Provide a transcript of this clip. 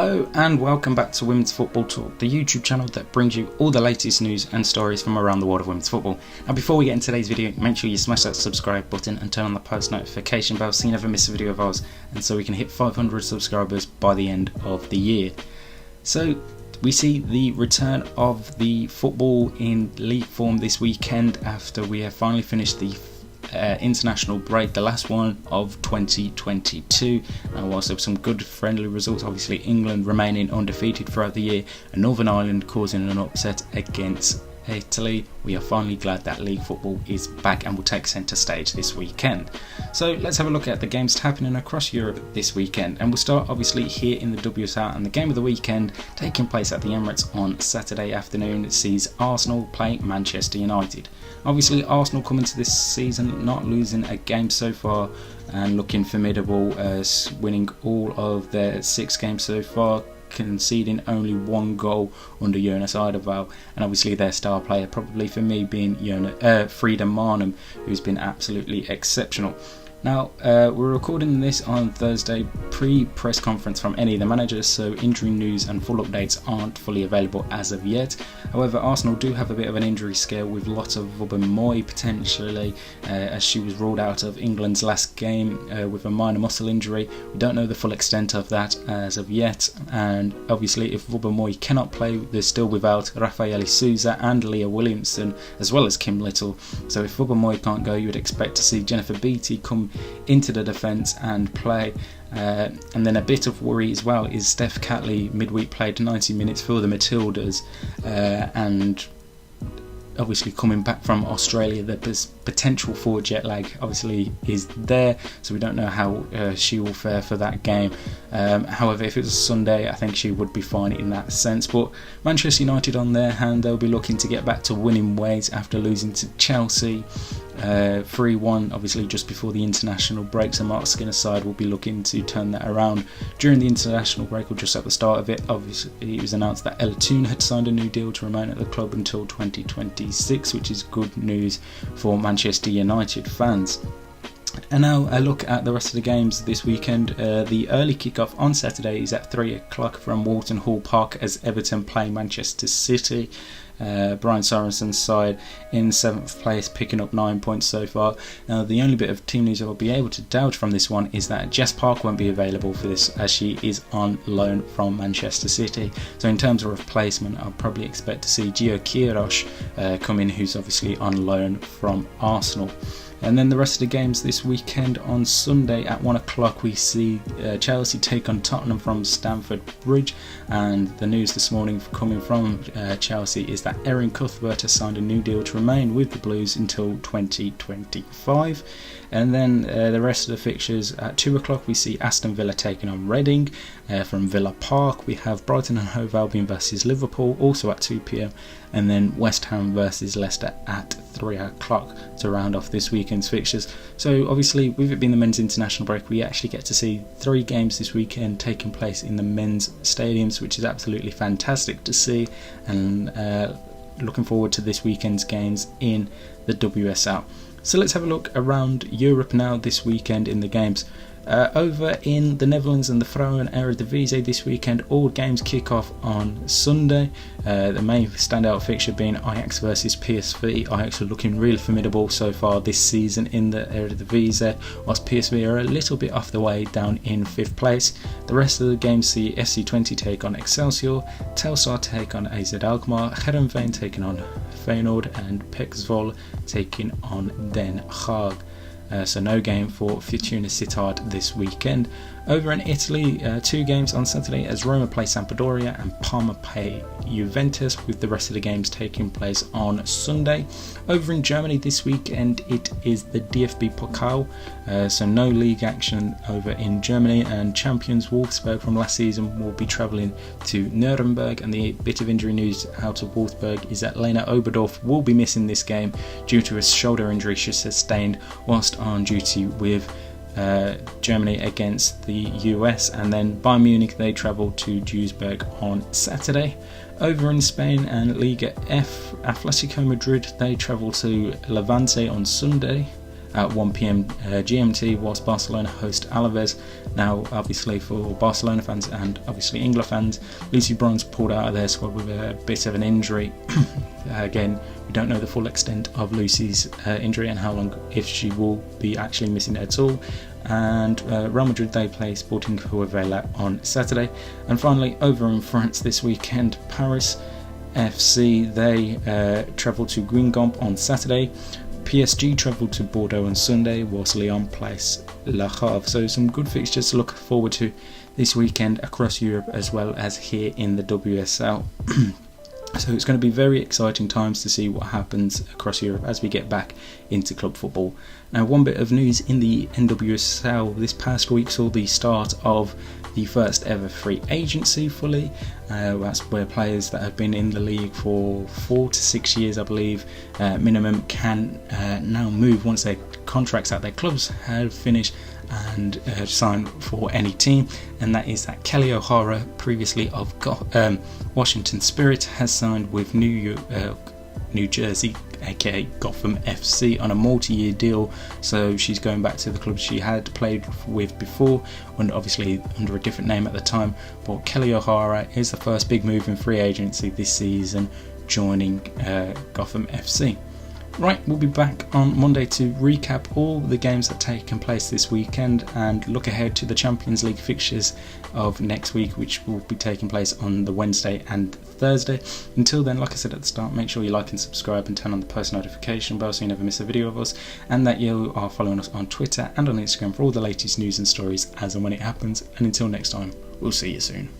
Hello and welcome back to Women's Football Talk, the YouTube channel that brings you all the latest news and stories from around the world of women's football. Now before we get into today's video, make sure you smash that subscribe button and turn on the post notification bell so you never miss a video of ours, and so we can hit 500 subscribers by the end of the year. So we see the return of the football in league form this weekend after we have finally finished the international break, the last one of 2022. And whilst there were some good friendly results, obviously England remaining undefeated throughout the year and Northern Ireland causing an upset against Italy, we are finally glad that league football is back and will take centre stage this weekend. So let's have a look at the games happening across Europe this weekend, and we'll start obviously here in the WSL, and the game of the weekend taking place at the Emirates on Saturday afternoon sees Arsenal play Manchester United. Obviously Arsenal coming to this season not losing a game so far and looking formidable, winning all of their 6 games so far, conceding only 1 goal under Jonas Eidevall, and obviously their star player probably for me being Frida Maanum, who's been absolutely exceptional. Now we're recording this on Thursday pre-press conference from any of the managers, so injury news and full updates aren't fully available as of yet. However, Arsenal do have a bit of an injury scare with Lotte Wubben Moy potentially, as she was ruled out of England's last game with a minor muscle injury. We don't know the full extent of that as of yet, and obviously if Wubben Moy cannot play, they're still without Rafaeli Souza and Leah Williamson as well as Kim Little. So if Wubben Moy can't go, you would expect to see Jennifer Beattie come into the defence and play. And then a bit of worry as well is Steph Catley midweek played 90 minutes for the Matildas, and obviously coming back from Australia, the potential for jet lag obviously is there, so we don't know how she will fare for that game. However, if it was Sunday, I think she would be fine in that sense. But Manchester United on their hand, they'll be looking to get back to winning ways after losing to Chelsea 3-1 obviously just before the international break, so Mark Skinner's side will be looking to turn that around during the international break, or just at the start of it. Obviously it was announced that Ella Toone had signed a new deal to remain at the club until 2026, which is good news for Manchester United fans. And now a look at the rest of the games this weekend. The early kickoff on Saturday is at 3 o'clock from Walton Hall Park as Everton play Manchester City. Brian Sorensen's side in 7th place, picking up 9 points so far. Now the only bit of team news I'll be able to doubt from this one is that Jess Park won't be available for this, as she is on loan from Manchester City. So in terms of replacement, I'll probably expect to see Gio Queiroz come in, who's obviously on loan from Arsenal. And then the rest of the games this weekend, on Sunday at 1 o'clock we see Chelsea take on Tottenham from Stamford Bridge, and the news this morning coming from Chelsea is that Erin Cuthbert has signed a new deal to remain with the Blues until 2025. And then the rest of the fixtures, at 2 o'clock we see Aston Villa taking on Reading from Villa Park. We have Brighton and Hove Albion versus Liverpool also at 2 p.m, and then West Ham versus Leicester at 3 o'clock to round off this weekend's fixtures. So obviously with it being the men's international break, we actually get to see 3 games this weekend taking place in the men's stadiums, which is absolutely fantastic to see, and looking forward to this weekend's games in the WSL. So let's have a look around Europe now this weekend in the games. Over in the Netherlands and the Vrouwen Eredivisie this weekend, all games kick off on Sunday. The main standout fixture being Ajax versus PSV. Ajax are looking really formidable so far this season in the Eredivisie, whilst PSV are a little bit off the way down in 5th place. The rest of the games see SC20 take on Excelsior, Telstar take on AZ Alkmaar, Heerenveen taking on Feyenoord, and PEC Zwolle taking on Den Haag. So no game for Fortuna Sittard this weekend. Over in Italy, 2 games on Saturday as Roma play Sampdoria and Parma play Juventus, with the rest of the games taking place on Sunday. Over in Germany this weekend, it is the DFB Pokal, so no league action over in Germany, and champions Wolfsburg from last season will be travelling to Nuremberg. And the bit of injury news out of Wolfsburg is that Lena Oberdorf will be missing this game due to a shoulder injury she sustained whilst on duty with Germany against the US. And then Bayern Munich, they travel to Duisburg on Saturday. Over in Spain and Liga F, Atletico Madrid, they travel to Levante on Sunday. at 1 PM GMT whilst Barcelona host Alaves. Now, obviously for Barcelona fans and obviously England fans, Lucy Bronze pulled out of their squad with a bit of an injury. Again, we don't know the full extent of Lucy's injury and how long, if she will be actually missing at all. And Real Madrid, they play Sporting Huelva on Saturday. And finally, over in France this weekend, Paris FC, they travel to Guingamp on Saturday. PSG travel to Bordeaux on Sunday, whilst Lyon plays Le Havre. So some good fixtures to look forward to this weekend across Europe as well as here in the WSL. So it's going to be very exciting times to see what happens across Europe as we get back into club football. Now, one bit of news in the NWSL this past week saw the start of the first ever free agency fully. That's where players that have been in the league for 4 to 6 years, I believe, minimum, can now move once their contracts at their clubs have finished and sign for any team. And that is that Kelly O'Hara, previously of Washington Spirit, has signed with New Jersey, aka Gotham FC, on a multi-year deal. So she's going back to the club she had played with before, and obviously under a different name at the time. But Kelly O'Hara is the first big move in free agency this season, joining Gotham FC. Right, we'll be back on Monday to recap all the games that have taken place this weekend and look ahead to the Champions League fixtures of next week, which will be taking place on the Wednesday and Thursday. Until then, like I said at the start, make sure you like and subscribe and turn on the post notification bell so you never miss a video of us, and that you are following us on Twitter and on Instagram for all the latest news and stories as and when it happens. And until next time, we'll see you soon.